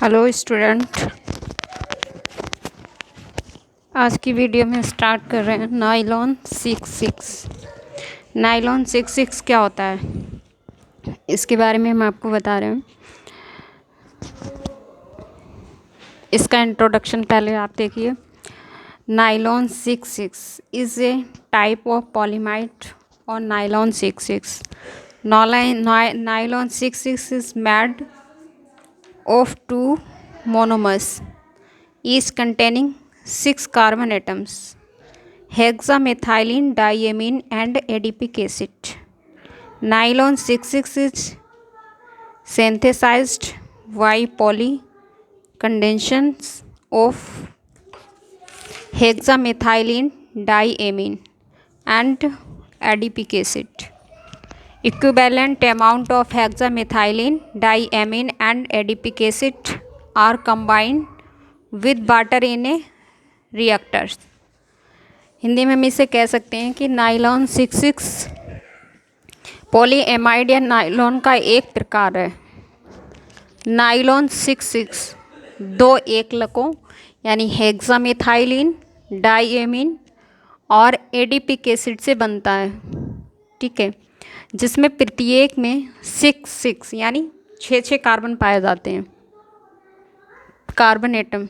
Hello student, आज की video में स्टार्ट कर रहे हैं नाइलॉन 66। नाइलॉन 66 क्या होता है इसके बारे में हम आपको बता रहे हैं। इसका इंट्रोडक्शन पहले आप देखिए। Nylon 66 is a type of polyamide और nylon 66 nylon 66 is made of two monomers, each containing 6 carbon atoms, hexamethylene diamine and adipic acid. Nylon 66 is synthesized by polycondensations of hexamethylene diamine and adipic acid. Equivalent amount of hexamethylene diamine and adipic acid are combined with water in a reactor. Hindi में हम इसे कह सकते हैं कि nylon 66 polyamide या nylon का एक प्रकार है। नाइलॉन 66 दो एकलकों यानी हेक्सामेथाइलिन डाइएमीन और एडिपिक एसिड से बनता है, ठीक है, जिसमें प्रत्येक में 6 यानी 6 कार्बन पाए जाते हैं, कार्बन एटम।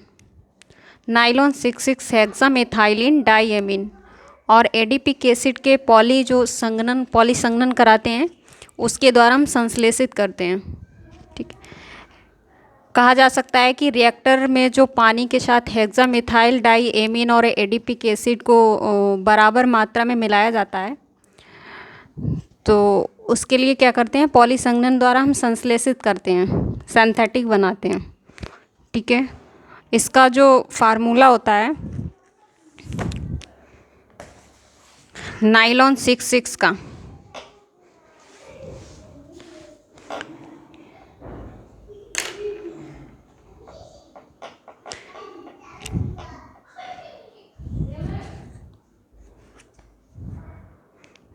नाइलॉन 66 हेक्सामेथाइलिन डाइएमीन और एडिपिक एसिड के पॉलीसंघनन कराते हैं, उसके द्वारा हम संश्लेषित करते हैं, ठीक है। कहा जा सकता है कि रिएक्टर में जो पानी के साथ हेक्सामेथाइल डाइएमीन और एडिपिक एसिड को बराबर मात्रा में मिलाया जाता है, तो उसके लिए क्या करते हैं, पॉलीसंघनन द्वारा हम संश्लेषित करते हैं, सिंथेटिक बनाते हैं, ठीक है। इसका जो फार्मूला होता है नाइलॉन 66 का,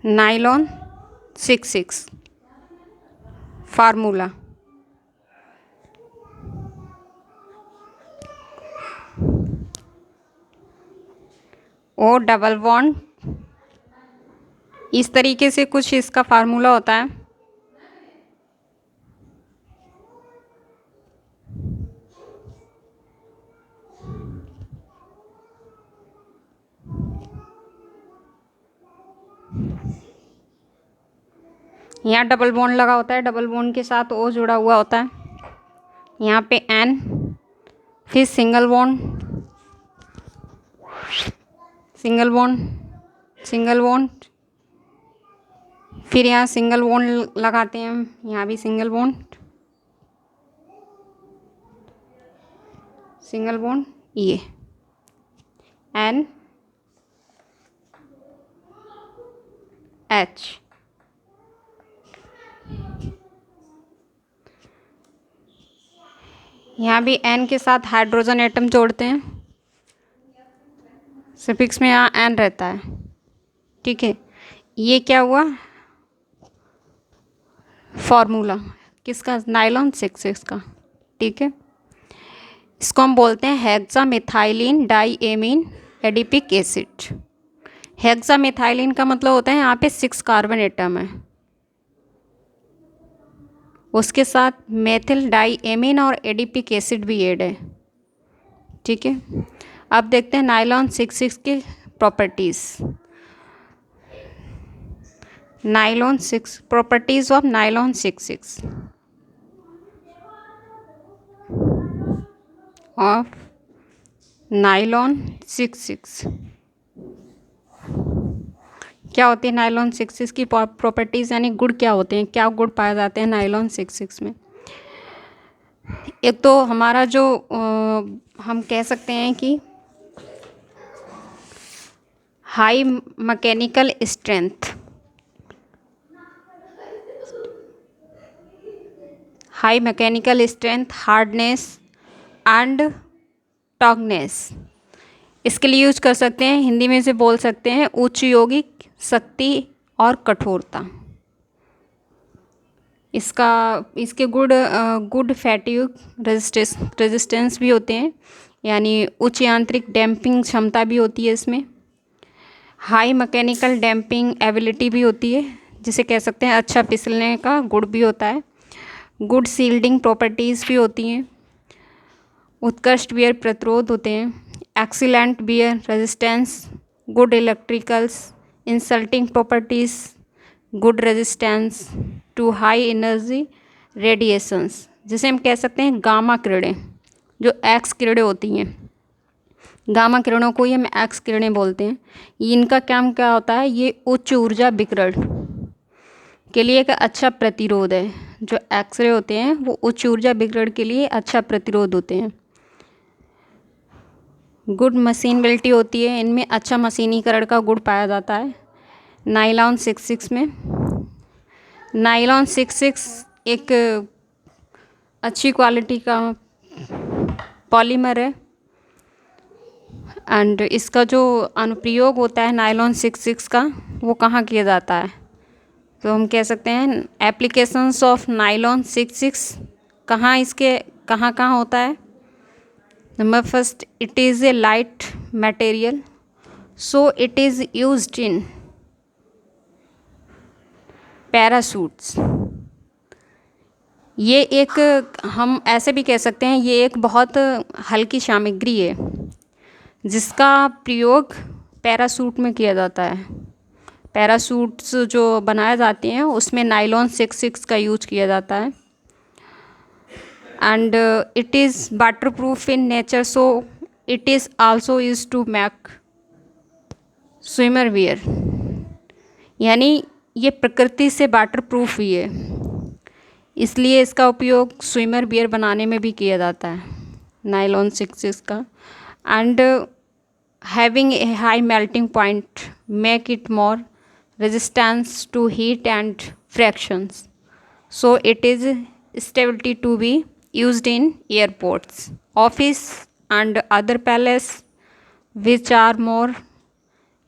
nylon 66 formula O double bond, इस तरीके से कुछ इसका फार्मूला होता है। यहाँ डबल बॉन्ड लगा होता है, डबल बॉन्ड के साथ ओ जुड़ा हुआ होता है, यहाँ पे एन, फिर single bond, single bond, single bond, फिर यहाँ सिंगल बॉन्ड लगाते हैं हम, यहाँ भी सिंगल बॉन्ड, सिंगल बॉन्ड, ये एन एच, यहाँ भी एन के साथ हाइड्रोजन एटम जोड़ते हैं, सफिक्स में यहाँ एन रहता है, ठीक है। ये क्या हुआ फॉर्मूला किसका, नाइलॉन 66 का, ठीक है। इसको हम बोलते हैं हेक्सामेथाइलिन डाइएमीन एडिपिक एसिड। हेक्सामेथाइलिन का मतलब होता है यहाँ पे 6 कार्बन एटम है, उसके साथ मेथिल डाइएमीन और एडिपिक एसिड भी ऐड है, ठीक है। अब देखते हैं नाइलॉन 66 की properties. Nylon 6 properties of nylon 66 of nylon 66 क्या होती है नाइलॉन 66 की प्रॉपर्टीज़, यानी गुण क्या होते हैं, क्या गुण पाए जाते हैं नाइलॉन 66 में। एक तो हमारा जो हम कह सकते हैं कि high mechanical strength, high mechanical strength, hardness and toughness, इसके लिए यूज कर सकते हैं, हिंदी में इसे बोल सकते हैं उच्च यौगिक शक्ति और कठोरता। इसके गुड फैटिग रेजिस्टेंस भी होते हैं, यानी उच्च यांत्रिक डैम्पिंग क्षमता भी होती है इसमें। हाई मैकेनिकल डैम्पिंग एबिलिटी भी होती है, जिसे कह सकते हैं अच्छा फिसलने का गुण भी होता है। गुड सील्डिंग प्रॉपर्टीज़ भी होती हैं। उत्कृष्ट बियर प्रतिरोध होते हैं। Excellent wear resistance, good electricals, insulting properties, good resistance to high energy radiations, जिसे हम कह सकते हैं गामा किरणें, जो एक्स किरणें होती हैं। गामा किरणों को ही हम एक्स किरणें बोलते हैं। इनका काम क्या होता है, ये उच्च ऊर्जा विकिरण के लिए एक अच्छा प्रतिरोध है। जो एक्सरे होते हैं वो उच्च ऊर्जा विकिरण के लिए अच्छा प्रतिरोध होते हैं। गुड मशीनबिलिटी होती है, इनमें अच्छा मशीनीकरण का गुण पाया जाता है। नायलॉन 66 में नायलॉन 66 एक अच्छी क्वालिटी का पॉलीमर है, एंड इसका जो अनुप्रयोग होता है नायलॉन 66 का, वो कहाँ किया जाता है, तो हम कह सकते हैं एप्लीकेशंस ऑफ नायलॉन 66 कहाँ होता है। Number first, it is a light material, so it is used in parachutes. ये एक, हम ऐसे भी कह सकते हैं, ये एक बहुत हल्की सामग्री है जिसका प्रयोग पैराशूट में किया जाता है। पैराशूट्स जो बनाए जाते हैं उसमें नायलॉन 66 का यूज किया जाता है। And it is waterproof in nature, so it is also use to make swimmer wear, यानी ये प्रकृति से वाटर प्रूफ ही है, इसलिए इसका उपयोग स्विमर वियर बनाने में भी किया जाता है नायलॉन 66 का। And having a high melting point make it more resistance to heat and fractions, so it is stability to be used in airports, office and other palace which are more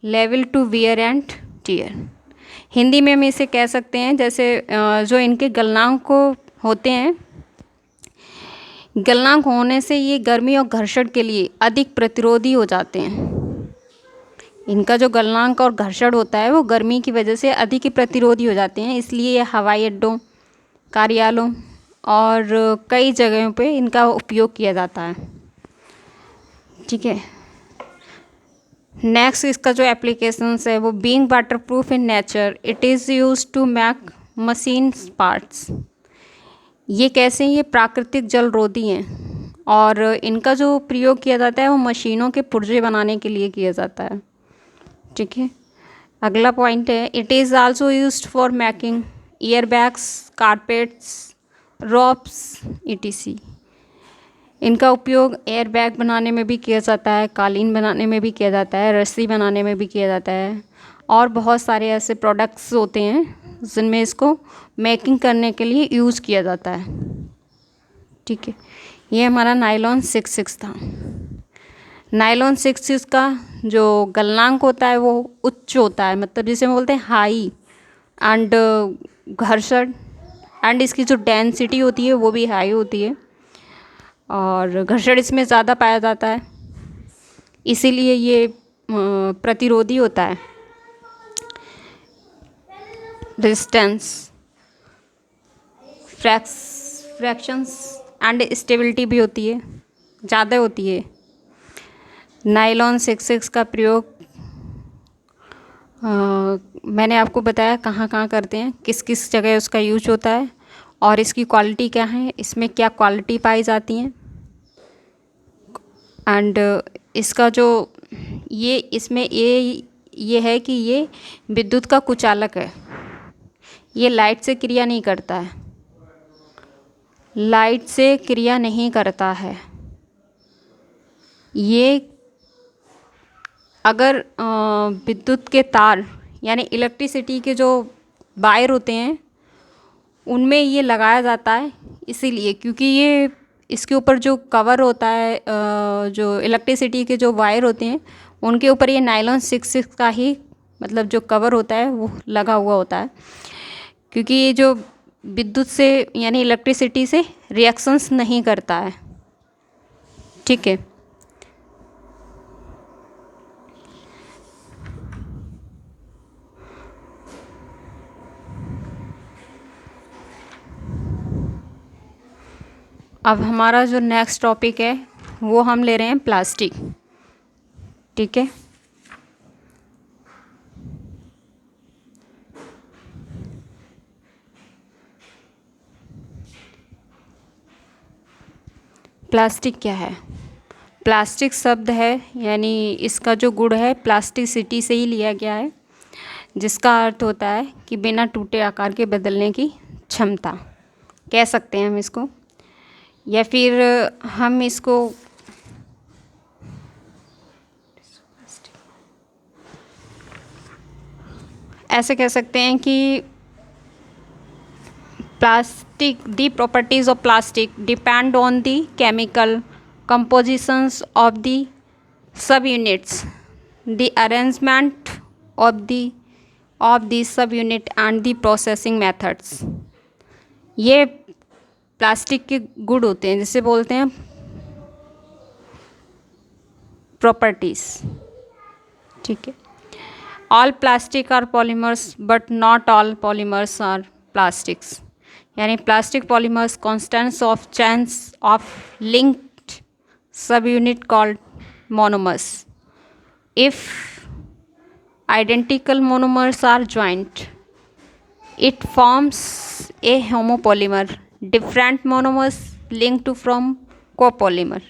liable to wear and tear। Hindi में हम इसे कह सकते हैं, जैसे जो इनके गलनांक होते हैं, गलनांक होने से ये गर्मी और घर्षण के लिए अधिक प्रतिरोधी हो जाते हैं। इनका जो गलनांक और घर्षण होता है वो गर्मी की वजह से अधिक ही प्रतिरोधी हो जाते हैं, इसलिए ये हवाई अड्डों, कार्यालयों और कई जगहों पे इनका उपयोग किया जाता है। ठीक है, नेक्स्ट इसका जो एप्लीकेशंस है वो being waterproof in nature, it is used to make machine parts. ये कैसे, ये प्राकृतिक जल रोधी हैं और इनका जो प्रयोग किया जाता है वो मशीनों के पुर्जे बनाने के लिए किया जाता है। ठीक है, अगला पॉइंट है, it is also used for making year bags, carpets, ropes etc। इनका उपयोग एयर बैग बनाने में भी किया जाता है, कालीन बनाने में भी किया जाता है, रस्सी बनाने में भी किया जाता है, और बहुत सारे ऐसे प्रोडक्ट्स होते हैं जिनमें इसको मेकिंग करने के लिए यूज़ किया जाता है। ठीक है, ये हमारा नायलॉन 66 था। नायलॉन 66 का जो गलनांक होता है वो उच्च होता है, मतलब जिसे हम बोलते हैं हाई, एंड घर्षण एंड इसकी जो डेंसिटी होती है वो भी हाई होती है, और घर्षण इसमें ज़्यादा पाया जाता है, इसीलिए ये प्रतिरोधी होता है। रेजिस्टेंस, फ्रैक्शंस एंड स्टेबिलिटी भी होती है, ज़्यादा होती है। नायलॉन 66 का प्रयोग मैंने आपको बताया कहाँ कहाँ करते हैं, किस किस जगह उसका यूज होता है, और इसकी क्वालिटी क्या है, इसमें क्या क्वालिटी पाई जाती हैं। एंड इसका जो इसमें ये है कि ये विद्युत का कुचालक है, ये लाइट से क्रिया नहीं करता है, लाइट से क्रिया नहीं करता है। ये अगर विद्युत के तार यानी इलेक्ट्रिसिटी के जो वायर होते हैं उनमें ये लगाया जाता है, इसीलिए क्योंकि ये इसके ऊपर जो कवर होता है, जो इलेक्ट्रिसिटी के जो वायर होते हैं उनके ऊपर ये नायलॉन 66 का ही मतलब जो कवर होता है वो लगा हुआ होता है, क्योंकि ये जो विद्युत से यानी इलेक्ट्रिसिटी से रिएक्शंस नहीं करता है। ठीक है। अब हमारा जो नेक्स्ट टॉपिक है वो हम ले रहे हैं प्लास्टिक। ठीक है। प्लास्टिक क्या है? प्लास्टिक शब्द है यानी इसका जो गुण है प्लास्टिसिटी से ही लिया गया है, जिसका अर्थ होता है कि बिना टूटे आकार के बदलने की क्षमता कह सकते हैं हम इसको, या फिर हम इसको ऐसे कह सकते हैं कि plastic the properties of plastic depend on the chemical compositions of the subunits, the arrangement of the subunit and the processing methods। ये प्लास्टिक के गुण होते हैं जिसे बोलते हैं प्रॉपर्टीज। ठीक है। All plastic are polymers but not all polymers are plastics, यानी plastic polymers constants of chains of linked subunit called monomers. If identical monomers are joined, it forms a homopolymer. Different monomers linked from copolymer.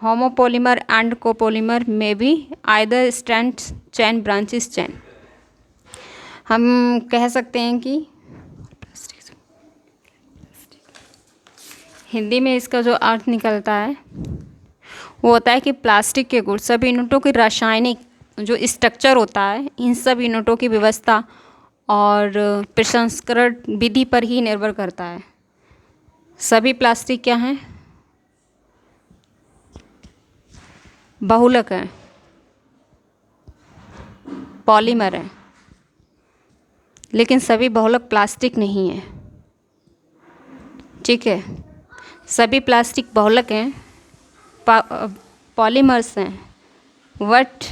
Homopolymer and copolymer may be either strand chain, branches chain। हम कह सकते हैं कि हिंदी में इसका जो अर्थ निकलता है वो होता है कि प्लास्टिक के गुण सभी यूनिटों की रासायनिक जो स्ट्रक्चर होता है इन सब यूनिटों की व्यवस्था और प्रसंस्करण विधि पर ही निर्भर करता है। सभी प्लास्टिक क्या हैं? बहुलक हैं, पॉलीमर हैं, लेकिन सभी बहुलक प्लास्टिक नहीं है। ठीक है। सभी प्लास्टिक बहुलक हैं, पॉलीमर्स हैं, बट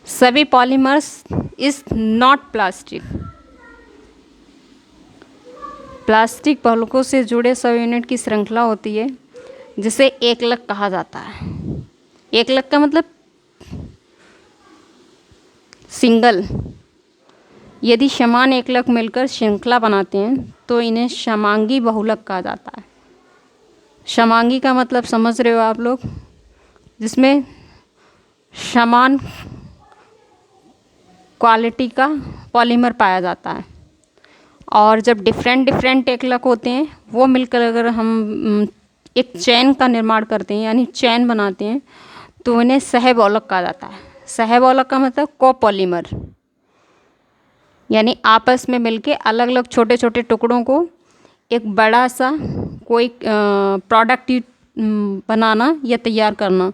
सभी polymers is not plastic. Plastic बहुलकों से जुड़े सब यूनिट की श्रृंखला होती है जिसे एकलक कहा जाता है। एकलक का मतलब सिंगल। यदि समान एकलक मिलकर श्रृंखला बनाते हैं तो इन्हें समांगी बहुलक कहा जाता है। समांगी का मतलब समझ रहे हो आप लोग, जिसमें समान क्वालिटी का पॉलीमर पाया जाता है। और जब डिफरेंट एकलक होते हैं वो मिलकर अगर हम एक चैन का निर्माण करते हैं यानी चैन बनाते हैं तो इन्हें सहबहुलक कहा जाता है। सहबहुलक का मतलब कोपॉलीमर, यानी आपस में मिलके अलग अलग छोटे छोटे टुकड़ों को एक बड़ा सा कोई प्रोडक्ट बनाना या तैयार करना,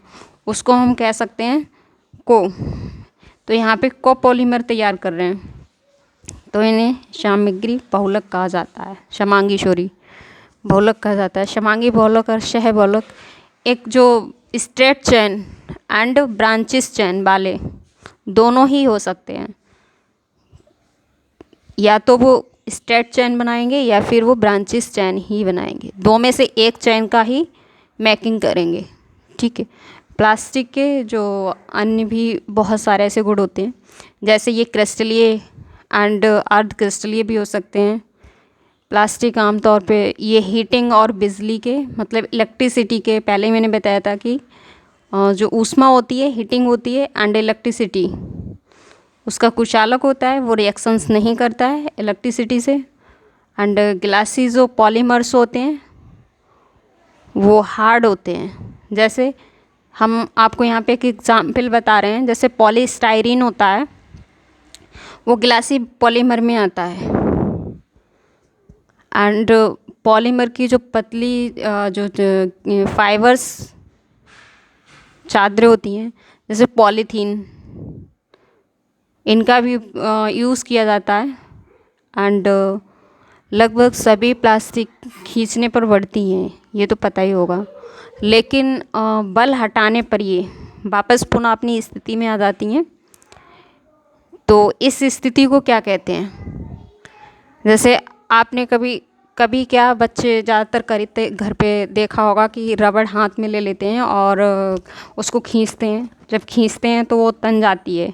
उसको हम कह सकते हैं को। तो यहाँ पे कोपॉलीमर तैयार कर रहे हैं तो इन्हें सामग्री बहुलक कहा जाता है। समांगी बहुलक कहा जाता है। समांगी बहुलक और सहबहुलक एक जो स्ट्रेट चैन एंड ब्रांचेस चैन वाले दोनों ही हो सकते हैं, या तो वो स्ट्रेट चैन बनाएंगे या फिर वो ब्रांचेस चैन ही बनाएंगे। दो में से एक चैन का ही मेकिंग करेंगे। ठीक है। प्लास्टिक के जो अन्य भी बहुत सारे ऐसे गुण होते हैं, जैसे ये क्रिस्टलीय एंड अर्ध क्रिस्टलीय भी हो सकते हैं। प्लास्टिक आमतौर पे ये हीटिंग और बिजली के मतलब इलेक्ट्रिसिटी के, पहले मैंने बताया था कि जो ऊष्मा होती है हीटिंग होती है एंड इलेक्ट्रिसिटी उसका कुचालक होता है, वो रिएक्शंस नहीं करता है इलेक्ट्रिसिटी से। एंड ग्लासी जो पॉलीमर्स होते हैं वो हार्ड होते हैं। जैसे हम आपको यहाँ पे एक एग्जाम्पल बता रहे हैं, जैसे पॉलीस्टाइरीन होता है वो ग्लासी पॉलीमर में आता है। एंड पॉलीमर की जो पतली जो फाइबर्स चादरें होती हैं जैसे पॉलीथीन, इनका भी यूज़ किया जाता है। एंड लगभग सभी प्लास्टिक खींचने पर बढ़ती हैं, ये तो पता ही होगा, लेकिन बल हटाने पर ये वापस पुनः अपनी स्थिति में आ जाती हैं। तो इस स्थिति को क्या कहते हैं? जैसे आपने कभी कभी क्या बच्चे ज़्यादातर करते घर पे देखा होगा कि रबड़ हाथ में ले लेते हैं और उसको खींचते हैं। जब खींचते हैं तो वो तन जाती है,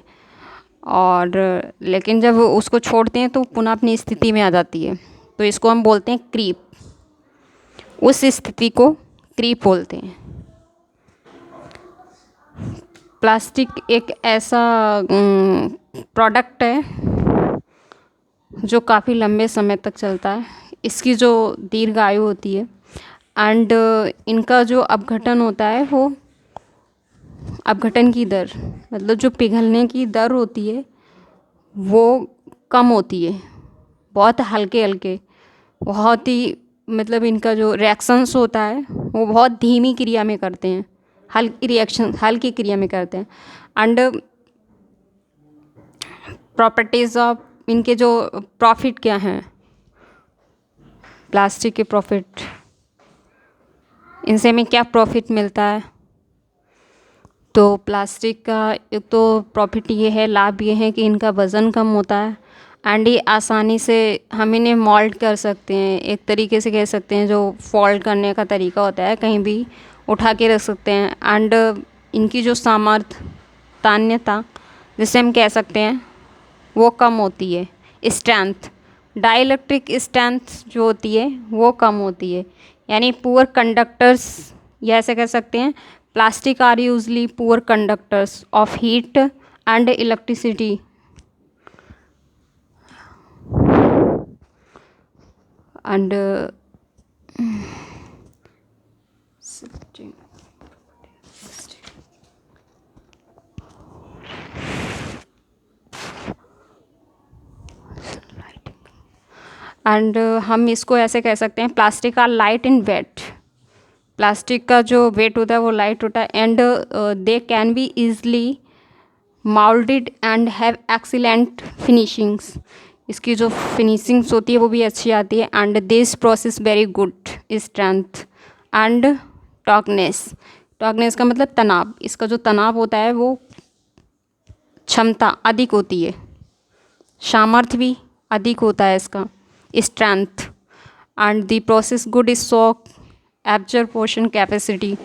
और लेकिन जब उसको छोड़ते हैं तो पुनः अपनी स्थिति में आ जाती है। तो इसको हम बोलते हैं क्रीप। उस स्थिति को क्रीप बोलते हैं। प्लास्टिक एक ऐसा प्रोडक्ट है जो काफ़ी लंबे समय तक चलता है। इसकी जो दीर्घ आयु होती है एंड इनका जो अपघटन होता है, वो अपघटन की दर, मतलब जो पिघलने की दर होती है वो कम होती है। बहुत हल्के हल्के, बहुत ही, मतलब इनका जो रिएक्शंस होता है वो बहुत धीमी क्रिया में करते हैं, हल्की क्रिया में करते हैं। एंड प्रॉपर्टीज़ ऑफ इनके जो प्रॉफिट क्या हैं, प्लास्टिक के प्रॉफिट, इनसे हमें क्या प्रॉफिट मिलता है? तो प्लास्टिक का एक तो प्रॉफिट ये है, लाभ ये है कि इनका वज़न कम होता है एंड ये आसानी से हम इन्हें मोल्ड कर सकते हैं। एक तरीके से कह सकते हैं जो फोल्ड करने का तरीका होता है, कहीं भी उठा के रख सकते हैं। एंड इनकी जो सामर्थ्य, तान्यता जिसे हम कह सकते हैं, वो कम होती है। स्ट्रेंथ, डाइलेक्ट्रिक स्ट्रेंथ जो होती है वो कम होती है, यानी पुअर कंडक्टर्स, या ऐसे कह सकते हैं plastic are usually poor conductors of heat and electricity. And हम इसको ऐसे कह सकते हैं, plastic are light in weight. Plastic का जो वेट होता है वो लाइट होता है and they can be easily moulded and have excellent finishings. इसकी जो फिनिशिंग्स होती है वो भी अच्छी आती है। And this process very good strength and toughness. Toughness का मतलब तनाव, इसका जो तनाव होता है वो क्षमता अधिक होती है, सामर्थ्य भी अधिक होता है इसका, strength. And the process good shock absorption capacity.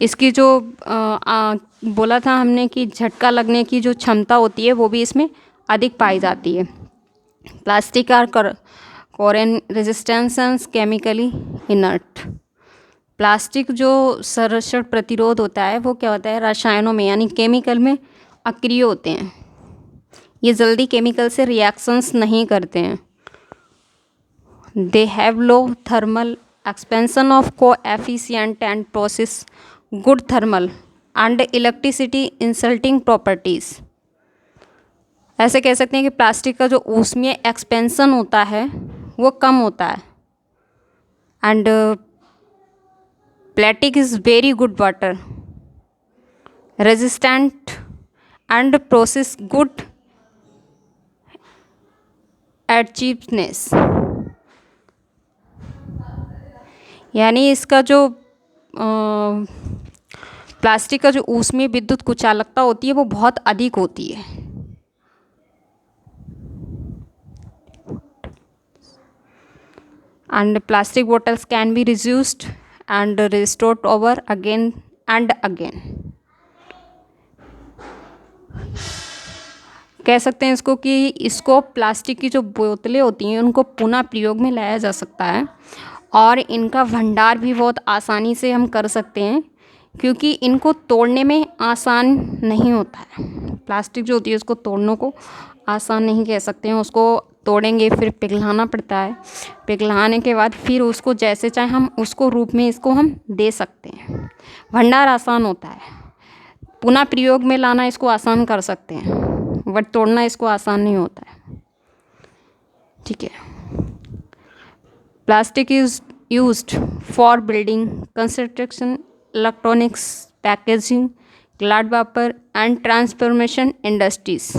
इसकी जो बोला था हमने कि झटका लगने की जो क्षमता होती है वो भी इसमें अधिक पाई जाती है। Plastic are corrosion resistance chemically inert. Plastic जो संरक्षण प्रतिरोध होता है वो क्या होता है, रसायनों में यानी केमिकल में अक्रिय होते हैं। ये जल्दी केमिकल से रिएक्शंस नहीं करते हैं। They have low thermal expansion of coefficient and process good thermal and electricity insulting properties. ऐसे कह सकते हैं कि प्लास्टिक का जो ऊष्मीय एक्सपेंशन होता है वो कम होता है। And plastic is very good water resistant and process good at cheapness. यानी इसका जो प्लास्टिक का जो ऊष्मीय विद्युत कुचालकता होती है वो बहुत अधिक होती है। And plastic bottles can be reduced and restored over again and again. कह सकते हैं इसको कि इसको प्लास्टिक की जो बोतलें होती हैं उनको पुनः प्रयोग में लाया जा सकता है और इनका भंडार भी बहुत आसानी से हम कर सकते हैं, क्योंकि इनको तोड़ने में आसान नहीं होता है। प्लास्टिक जो होती है उसको तोड़ने को आसान नहीं कह सकते हैं। उसको तोड़ेंगे फिर पिघलाना पड़ता है, पिघलाने के बाद फिर उसको जैसे चाहे हम उसको रूप में इसको हम दे सकते हैं। भंडार आसान होता है, पुनः प्रयोग में लाना इसको आसान कर सकते हैं, बट तोड़ना इसको आसान नहीं होता है। ठीक है। Plastic is used for building, construction, electronics, packaging, glass vapour and transformation industries.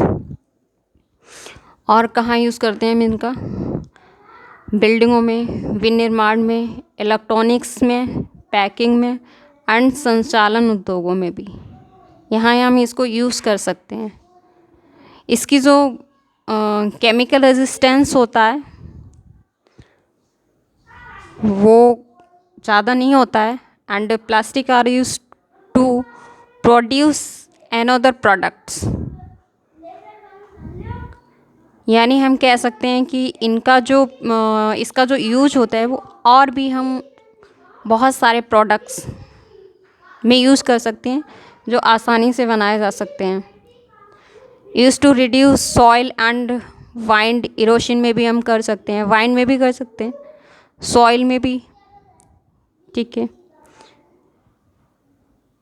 और कहाँ यूज़ करते हैं हम इनका? बिल्डिंगों में, विनिर्माण में, इलेक्ट्रॉनिक्स में, पैकिंग में एंड संचालन उद्योगों में भी यहाँ हम इसको यूज़ कर सकते हैं। इसकी जो केमिकल रेजिस्टेंस होता है वो ज़्यादा नहीं होता है and plastic are use to produce another products. यानी हम कह सकते हैं कि इसका जो यूज होता है वो और भी हम बहुत सारे प्रोडक्ट्स में यूज़ कर सकते हैं जो आसानी से बनाए जा सकते हैं। Use to reduce soil and wind erosion में भी हम कर सकते हैं, वाइंड में भी कर सकते हैं, सॉइल में भी। ठीक है,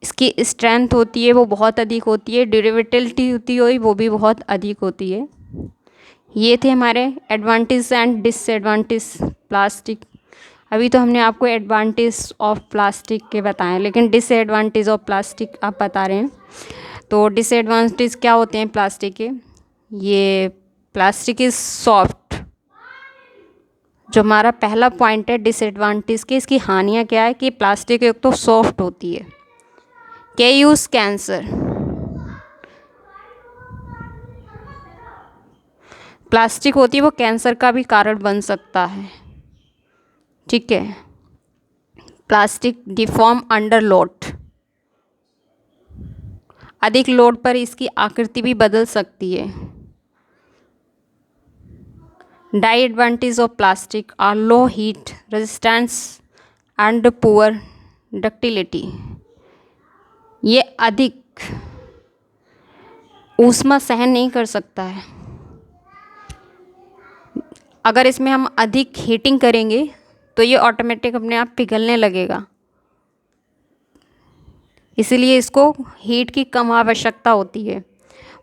इसकी स्ट्रेंथ होती है वो बहुत अधिक होती है, ड्यूरेबिलिटी होती है वो भी बहुत अधिक होती है। ये थे हमारे एडवांटेज एंड डिसएडवांटेज प्लास्टिक। अभी तो हमने आपको एडवांटेज ऑफ प्लास्टिक के बताएं, लेकिन डिसएडवांटेज ऑफ प्लास्टिक आप बता रहे हैं। तो डिसएडवांटेज क्या होते हैं प्लास्टिक के? ये प्लास्टिक इज़ सॉफ्ट। जो हमारा पहला पॉइंट है डिसएडवांटेज के, इसकी हानियाँ क्या है कि प्लास्टिक एक तो सॉफ्ट होती है, के यूज़ कैंसर। प्लास्टिक होती है वो कैंसर का भी कारण बन सकता है। ठीक है, प्लास्टिक डिफॉर्म अंडर लोड, अधिक लोड पर इसकी आकृति भी बदल सकती है। Disadvantage of plastic are low heat resistance and poor ductility. ये अधिक ऊष्मा सहन नहीं कर सकता है। अगर इसमें हम अधिक हीटिंग करेंगे तो ये ऑटोमेटिक अपने आप पिघलने लगेगा, इसीलिए इसको हीट की कम आवश्यकता होती है।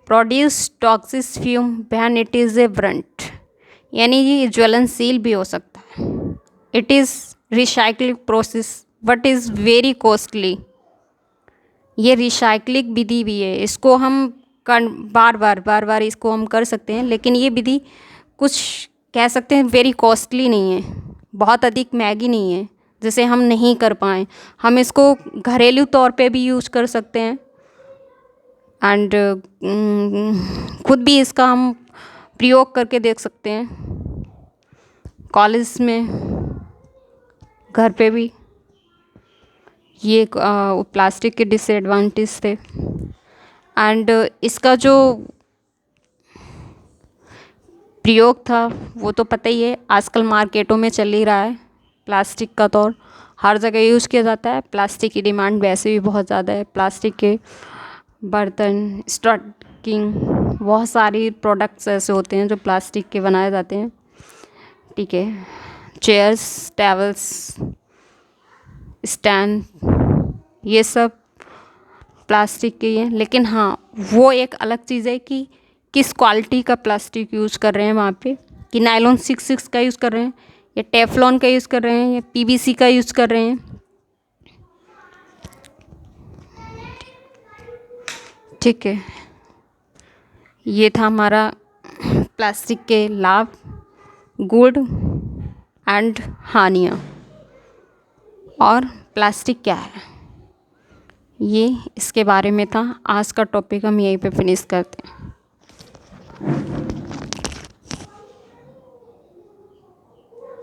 Produce toxic fume when it is a Brunt, यानी ये ज्वलनशील भी हो सकता है। It is recycling process but is very costly. ये रिसाइक्लिंग विधि भी है, इसको हम बार बार इसको हम कर सकते हैं, लेकिन ये विधि कुछ कह सकते हैं वेरी कॉस्टली नहीं है, बहुत अधिक महंगी नहीं है जिसे हम नहीं कर पाएँ। हम इसको घरेलू तौर पे भी यूज़ कर सकते हैं एंड खुद भी इसका हम प्रयोग करके देख सकते हैं, कॉलेज में, घर पे भी। ये प्लास्टिक के डिसएडवांटेज थे एंड इसका जो प्रयोग था वो तो पता ही है, आजकल मार्केटों में चल ही रहा है। प्लास्टिक का तौर हर जगह यूज़ किया जाता है। प्लास्टिक की डिमांड वैसे भी बहुत ज़्यादा है। प्लास्टिक के बर्तन, स्टॉकिंग, बहुत सारी प्रोडक्ट्स ऐसे होते हैं जो प्लास्टिक के बनाए जाते हैं। ठीक है, चेयर्स, टेबल्स, स्टैंड, ये सब प्लास्टिक के ही हैं। लेकिन हाँ, वो एक अलग चीज़ है कि किस क्वालिटी का प्लास्टिक यूज़ कर रहे हैं वहाँ पे, कि नायलॉन 6 का यूज़ कर रहे हैं या टेफ्लॉन का यूज़ कर रहे हैं या पीवीसी का यूज़ कर रहे हैं। ठीक है, ये था हमारा प्लास्टिक के लाभ, गुड एंड हानियाँ, और प्लास्टिक क्या है ये इसके बारे में था। आज का टॉपिक हम यहीं पे फिनिश करते हैं।